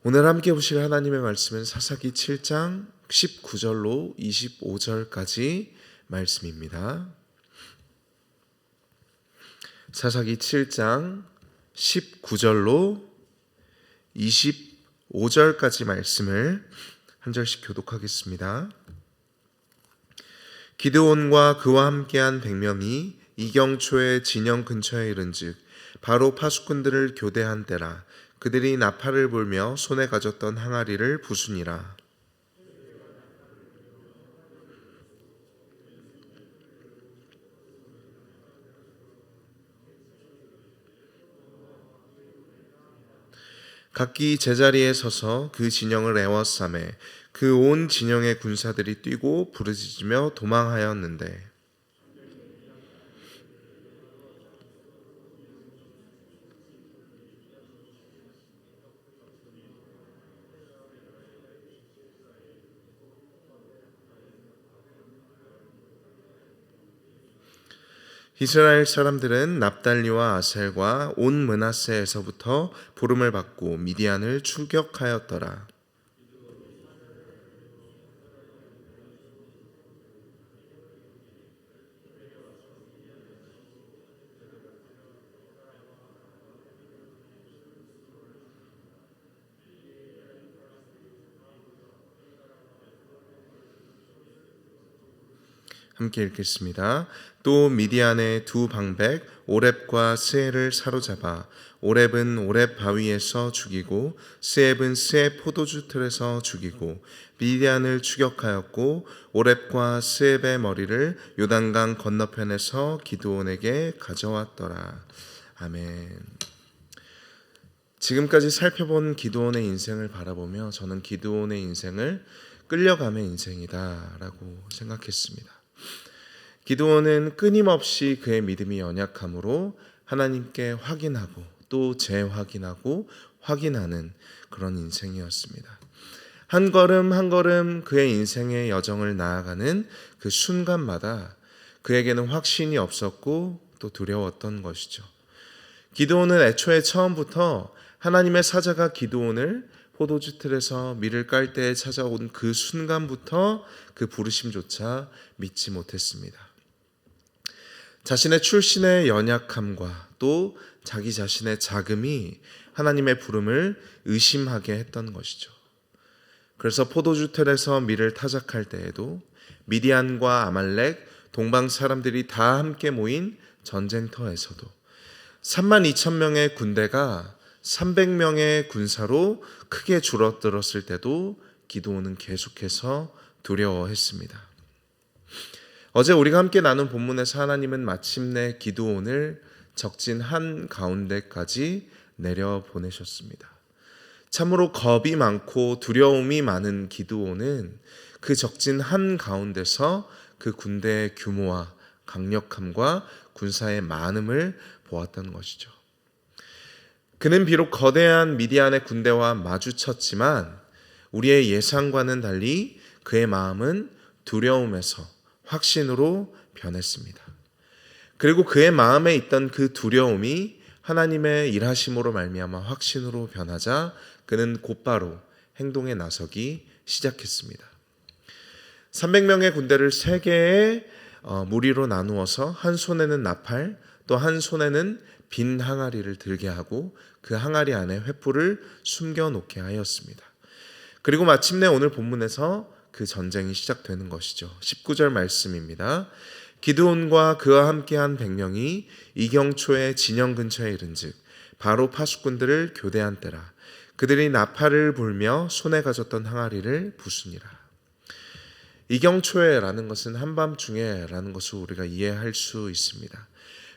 오늘 함께 보실 하나님의 말씀은 사사기 7장 19절로 25절까지 말씀입니다. 사사기 7장 19절로 25절까지 말씀을 한 절씩 교독하겠습니다. 기드온과 그와 함께한 100명이 이경초의 진영 근처에 이른즉 바로 파수꾼들을 교대한 때라. 그들이 나팔을 불며 손에 가졌던 항아리를 부수니라. 각기 제자리에 서서 그 진영을 에워싸매 그 온 진영의 군사들이 뛰고 부르짖으며 도망하였는데 이스라엘 사람들은 납달리와 아셀과 온 므낫세에서부터 부름을 받고 미디안을 추격하였더라. 함께 읽겠습니다. 또 미디안의 두 방백 오렙과 스엘을 사로잡아 오렙은 오렙 바위에서 죽이고 스엘은 스엘 포도주 틀에서 죽이고 미디안을 추격하였고 오렙과 스엘의 머리를 요단강 건너편에서 기드온에게 가져왔더라. 아멘. 지금까지 살펴본 기드온의 인생을 바라보며 저는 기드온의 인생을 끌려감의 인생이다라고 생각했습니다. 기드온은 끊임없이 그의 믿음이 연약함으로 하나님께 확인하고 또 재확인하고 확인하는 그런 인생이었습니다. 한 걸음 한 걸음 그의 인생의 여정을 나아가는 그 순간마다 그에게는 확신이 없었고 또 두려웠던 것이죠. 기드온은 애초에 처음부터 하나님의 사자가 기드온을 포도주 틀에서 밀을 깔 때에 찾아온 그 순간부터 그 부르심조차 믿지 못했습니다. 자신의 출신의 연약함과 또 자기 자신의 자금이 하나님의 부름을 의심하게 했던 것이죠. 그래서 포도주 틀에서 밀을 타작할 때에도 미디안과 아말렉, 동방 사람들이 다 함께 모인 전쟁터에서도 32,000명의 군대가 300명의 군사로 크게 줄어들었을 때도 기드온은 계속해서 두려워했습니다. 어제 우리가 함께 나눈 본문에서 하나님은 마침내 기드온을 적진 한 가운데까지 내려보내셨습니다. 참으로 겁이 많고 두려움이 많은 기드온은 그 적진 한 가운데서 그 군대의 규모와 강력함과 군사의 많음을 보았던 것이죠. 그는 비록 거대한 미디안의 군대와 마주쳤지만 우리의 예상과는 달리 그의 마음은 두려움에서 확신으로 변했습니다. 그리고 그의 마음에 있던 그 두려움이 하나님의 일하심으로 말미암아 확신으로 변하자 그는 곧바로 행동에 나서기 시작했습니다. 300명의 군대를 3개의 무리로 나누어서 한 손에는 나팔, 또 한 손에는 빈 항아리를 들게 하고 그 항아리 안에 횃불을 숨겨놓게 하였습니다. 그리고 마침내 오늘 본문에서 그 전쟁이 시작되는 것이죠. 19절 말씀입니다. 기드온과 그와 함께한 100명이 이경초의 진영 근처에 이른즉 바로 파수꾼들을 교대한 때라. 그들이 나팔을 불며 손에 가졌던 항아리를 부수니라. 이경초에라는 것은 한밤중에라는 것을 우리가 이해할 수 있습니다.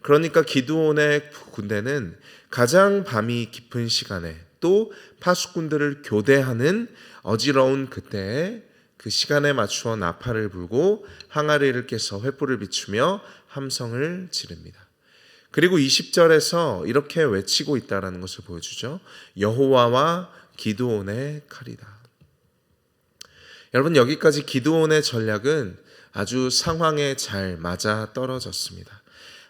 그러니까 기드온의 군대는 가장 밤이 깊은 시간에 또 파수꾼들을 교대하는 어지러운 그때에 그 시간에 맞추어 나팔을 불고 항아리를 깨서 횃불을 비추며 함성을 지릅니다. 그리고 20절에서 이렇게 외치고 있다는 것을 보여주죠. 여호와와 기드온의 칼이다. 여러분, 여기까지 기드온의 전략은 아주 상황에 잘 맞아 떨어졌습니다.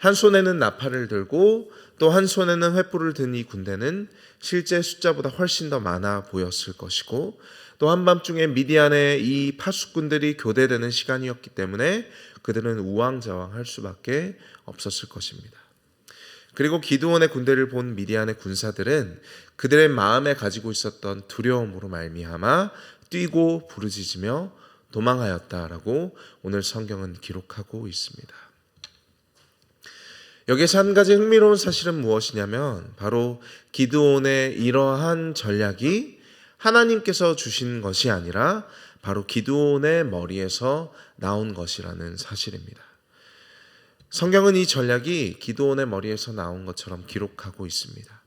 한 손에는 나팔을 들고 또 한 손에는 횃불을 든 이 군대는 실제 숫자보다 훨씬 더 많아 보였을 것이고, 또 한밤중에 미디안의 이 파수꾼들이 교대되는 시간이었기 때문에 그들은 우왕좌왕할 수밖에 없었을 것입니다. 그리고 기드온의 군대를 본 미디안의 군사들은 그들의 마음에 가지고 있었던 두려움으로 말미암아 뛰고 부르짖으며 도망하였다라고 오늘 성경은 기록하고 있습니다. 여기서 한 가지 흥미로운 사실은 무엇이냐면 바로 기드온의 이러한 전략이 하나님께서 주신 것이 아니라 바로 기드온의 머리에서 나온 것이라는 사실입니다. 성경은 이 전략이 기드온의 머리에서 나온 것처럼 기록하고 있습니다.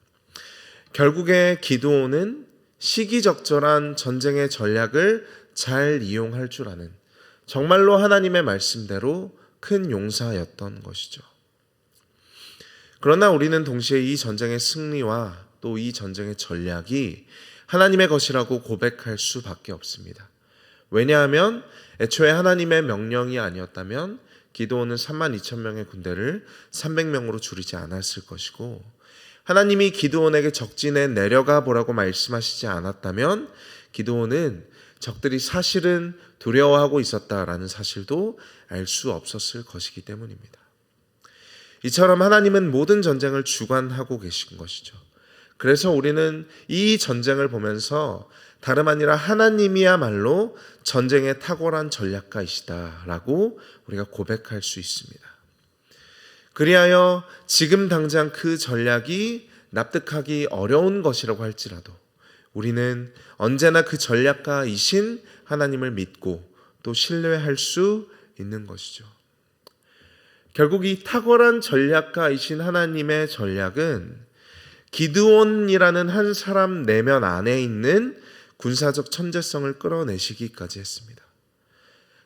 결국에 기드온은 시기적절한 전쟁의 전략을 잘 이용할 줄 아는, 정말로 하나님의 말씀대로 큰 용사였던 것이죠. 그러나 우리는 동시에 이 전쟁의 승리와 또 이 전쟁의 전략이 하나님의 것이라고 고백할 수밖에 없습니다. 왜냐하면 애초에 하나님의 명령이 아니었다면 기드온은 32,000명의 군대를 300명으로 줄이지 않았을 것이고, 하나님이 기드온에게 적진에 내려가 보라고 말씀하시지 않았다면 기드온은 적들이 사실은 두려워하고 있었다라는 사실도 알 수 없었을 것이기 때문입니다. 이처럼 하나님은 모든 전쟁을 주관하고 계신 것이죠. 그래서 우리는 이 전쟁을 보면서 다름 아니라 하나님이야말로 전쟁의 탁월한 전략가이시다라고 우리가 고백할 수 있습니다. 그리하여 지금 당장 그 전략이 납득하기 어려운 것이라고 할지라도 우리는 언제나 그 전략가이신 하나님을 믿고 또 신뢰할 수 있는 것이죠. 결국 이 탁월한 전략가이신 하나님의 전략은 기드온이라는 한 사람 내면 안에 있는 군사적 천재성을 끌어내시기까지 했습니다.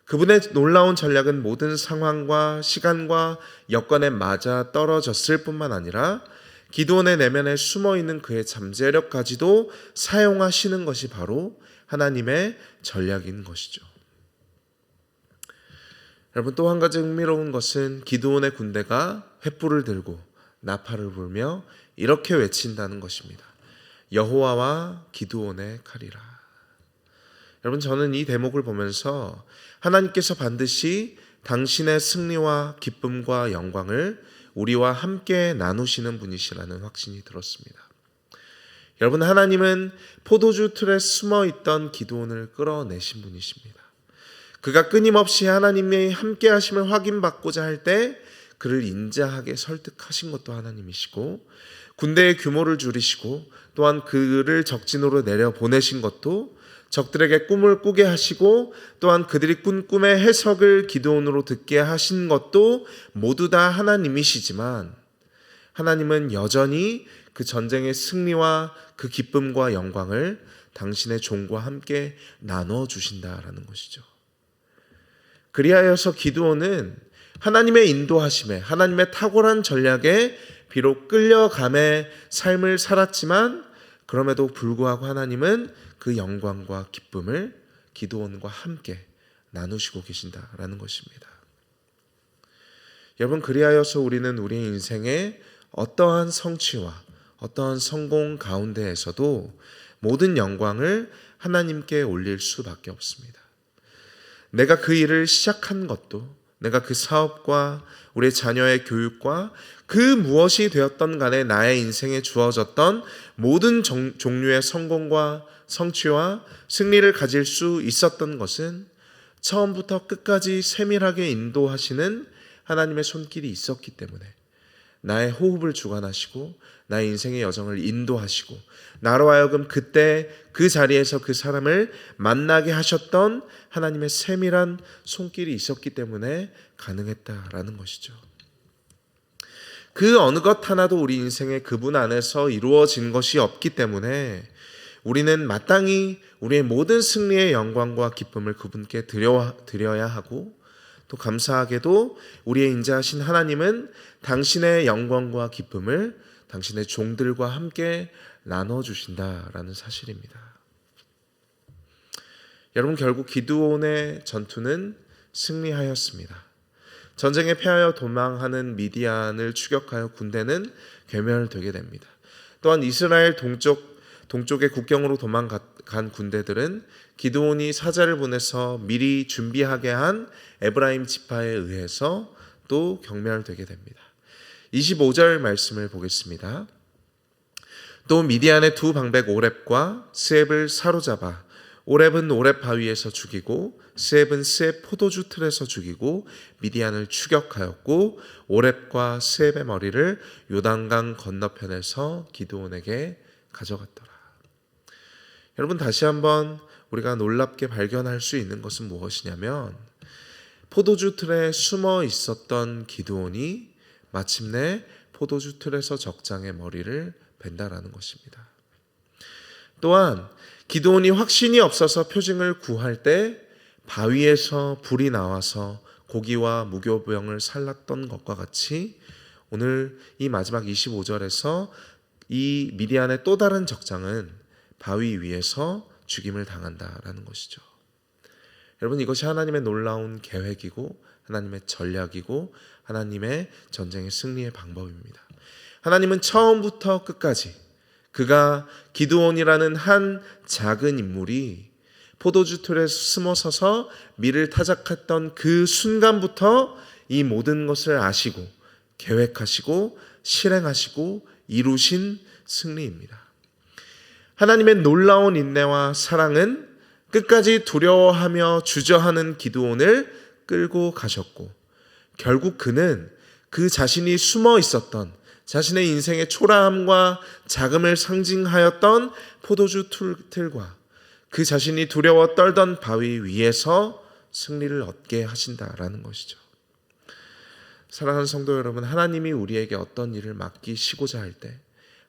그분의 놀라운 전략은 모든 상황과 시간과 여건에 맞아 떨어졌을 뿐만 아니라 기드온의 내면에 숨어있는 그의 잠재력까지도 사용하시는 것이 바로 하나님의 전략인 것이죠. 여러분, 또 한 가지 흥미로운 것은 기드온의 군대가 횃불을 들고 나팔을 불며 이렇게 외친다는 것입니다. 여호와와 기드온의 칼이라. 여러분, 저는 이 대목을 보면서 하나님께서 반드시 당신의 승리와 기쁨과 영광을 우리와 함께 나누시는 분이시라는 확신이 들었습니다. 여러분, 하나님은 포도주 틀에 숨어있던 기드온을 끌어내신 분이십니다. 그가 끊임없이 하나님의 함께 하심을 확인받고자 할 때 그를 인자하게 설득하신 것도 하나님이시고, 군대의 규모를 줄이시고 또한 그를 적진으로 내려보내신 것도, 적들에게 꿈을 꾸게 하시고 또한 그들이 꾼 꿈의 해석을 기드온으로 듣게 하신 것도 모두 다 하나님이시지만, 하나님은 여전히 그 전쟁의 승리와 그 기쁨과 영광을 당신의 종과 함께 나눠주신다라는 것이죠. 그리하여서 기드온은 하나님의 인도하심에, 하나님의 탁월한 전략에 비록 끌려감의 삶을 살았지만 그럼에도 불구하고 하나님은 그 영광과 기쁨을 기드온과 함께 나누시고 계신다라는 것입니다. 여러분, 그리하여서 우리는 우리의 인생에 어떠한 성취와 어떠한 성공 가운데에서도 모든 영광을 하나님께 올릴 수밖에 없습니다. 내가 그 일을 시작한 것도, 내가 그 사업과 우리 자녀의 교육과 그 무엇이 되었던 간에 나의 인생에 주어졌던 모든 종류의 성공과 성취와 승리를 가질 수 있었던 것은 처음부터 끝까지 세밀하게 인도하시는 하나님의 손길이 있었기 때문에, 나의 호흡을 주관하시고 나의 인생의 여정을 인도하시고 나로 하여금 그때 그 자리에서 그 사람을 만나게 하셨던 하나님의 세밀한 손길이 있었기 때문에 가능했다라는 것이죠. 그 어느 것 하나도 우리 인생에 그분 안에서 이루어진 것이 없기 때문에 우리는 마땅히 우리의 모든 승리의 영광과 기쁨을 그분께 드려야 하고, 또 감사하게도 우리의 인자하신 하나님은 당신의 영광과 기쁨을 당신의 종들과 함께 나눠주신다라는 사실입니다. 여러분, 결국 기드온의 전투는 승리하였습니다. 전쟁에 패하여 도망하는 미디안을 추격하여 군대는 괴멸되게 됩니다. 또한 이스라엘 동쪽의 국경으로 도망간 군대들은 기드온이 사자를 보내서 미리 준비하게 한 에브라임 지파에 의해서 또 경멸되게 됩니다. 25절 말씀을 보겠습니다. 또 미디안의 두 방백 오렙과 스앱을 사로잡아 오렙은 오렙 바위에서 죽이고 스앱은 스앱 포도주 틀에서 죽이고 미디안을 추격하였고 오렙과 스앱의 머리를 요단강 건너편에서 기드온에게 가져갔더라. 여러분, 다시 한번 우리가 놀랍게 발견할 수 있는 것은 무엇이냐면 포도주 틀에 숨어 있었던 기드온이 마침내 포도주 틀에서 적장의 머리를 벤다라는 것입니다. 또한 기드온이 확신이 없어서 표징을 구할 때 바위에서 불이 나와서 고기와 무교병을 살랐던 것과 같이 오늘 이 마지막 25절에서 이 미디안의 또 다른 적장은 바위 위에서 죽임을 당한다라는 것이죠. 여러분, 이것이 하나님의 놀라운 계획이고 하나님의 전략이고 하나님의 전쟁의 승리의 방법입니다. 하나님은 처음부터 끝까지 그가 기드온이라는 한 작은 인물이 포도주 틀에 숨어서서 밀을 타작했던 그 순간부터 이 모든 것을 아시고 계획하시고 실행하시고 이루신 승리입니다. 하나님의 놀라운 인내와 사랑은 끝까지 두려워하며 주저하는 기드온을 끌고 가셨고 결국 그는 그 자신이 숨어 있었던 자신의 인생의 초라함과 자금을 상징하였던 포도주 틀과 그 자신이 두려워 떨던 바위 위에서 승리를 얻게 하신다라는 것이죠. 사랑하는 성도 여러분, 하나님이 우리에게 어떤 일을 맡기시고자 할 때,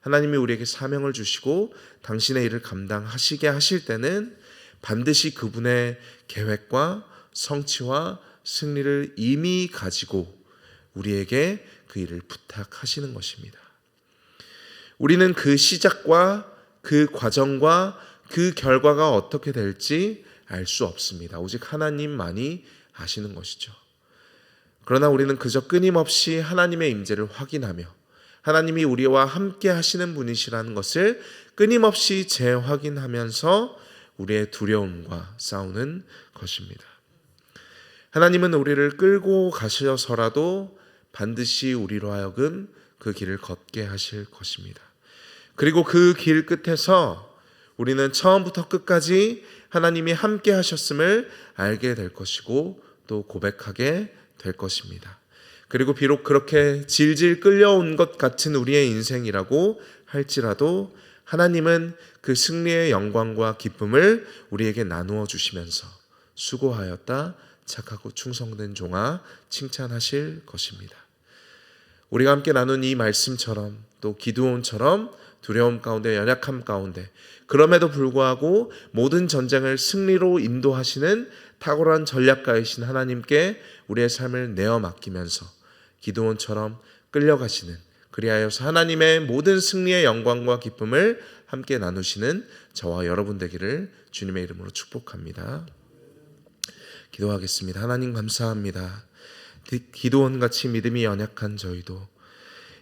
하나님이 우리에게 사명을 주시고 당신의 일을 감당하시게 하실 때는 반드시 그분의 계획과 성취와 승리를 이미 가지고 우리에게 그 일을 부탁하시는 것입니다. 우리는 그 시작과 그 과정과 그 결과가 어떻게 될지 알 수 없습니다. 오직 하나님만이 아시는 것이죠. 그러나 우리는 그저 끊임없이 하나님의 임재를 확인하며 하나님이 우리와 함께 하시는 분이시라는 것을 끊임없이 재확인하면서 우리의 두려움과 싸우는 것입니다. 하나님은 우리를 끌고 가셔서라도 반드시 우리로 하여금 그 길을 걷게 하실 것입니다. 그리고 그 길 끝에서 우리는 처음부터 끝까지 하나님이 함께 하셨음을 알게 될 것이고 또 고백하게 될 것입니다. 그리고 비록 그렇게 질질 끌려온 것 같은 우리의 인생이라고 할지라도 하나님은 그 승리의 영광과 기쁨을 우리에게 나누어 주시면서 수고하였다, 착하고 충성된 종아, 칭찬하실 것입니다. 우리가 함께 나눈 이 말씀처럼 또 기드온처럼 두려움 가운데 연약함 가운데 그럼에도 불구하고 모든 전쟁을 승리로 인도하시는 탁월한 전략가이신 하나님께 우리의 삶을 내어 맡기면서 기드온처럼 끌려가시는, 그리하여서 하나님의 모든 승리의 영광과 기쁨을 함께 나누시는 저와 여러분 되기를 주님의 이름으로 축복합니다. 기도하겠습니다. 하나님 감사합니다. 기드온같이 믿음이 연약한 저희도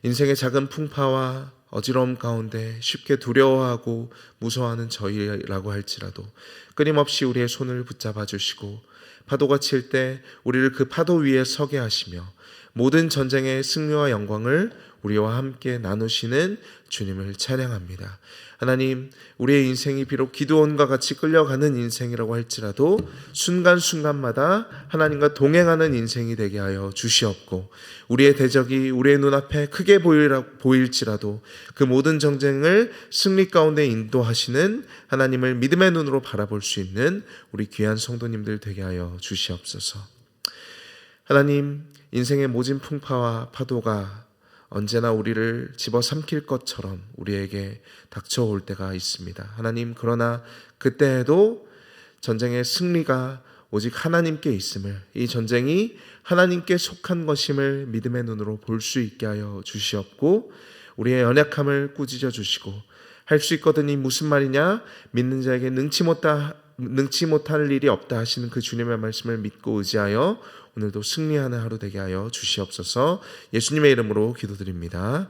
인생의 작은 풍파와 어지러움 가운데 쉽게 두려워하고 무서워하는 저희라고 할지라도 끊임없이 우리의 손을 붙잡아 주시고 파도가 칠 때 우리를 그 파도 위에 서게 하시며 모든 전쟁의 승리와 영광을 우리와 함께 나누시는 주님을 찬양합니다. 하나님, 우리의 인생이 비록 기드온과 같이 끌려가는 인생이라고 할지라도 순간순간마다 하나님과 동행하는 인생이 되게 하여 주시옵고 우리의 대적이 우리의 눈앞에 크게 보일지라도 그 모든 전쟁을 승리 가운데 인도하시는 하나님을 믿음의 눈으로 바라볼 수 있는 우리 귀한 성도님들 되게 하여 주시옵소서. 하나님, 인생의 모진 풍파와 파도가 언제나 우리를 집어삼킬 것처럼 우리에게 닥쳐올 때가 있습니다. 하나님, 그러나 그때에도 전쟁의 승리가 오직 하나님께 있음을, 이 전쟁이 하나님께 속한 것임을 믿음의 눈으로 볼 수 있게 하여 주시옵고 우리의 연약함을 꾸짖어 주시고 할 수 있거든이 무슨 말이냐, 믿는 자에게 능치 못할 일이 없다 하시는 그 주님의 말씀을 믿고 의지하여 오늘도 승리하는 하루 되게 하여 주시옵소서. 예수님의 이름으로 기도드립니다.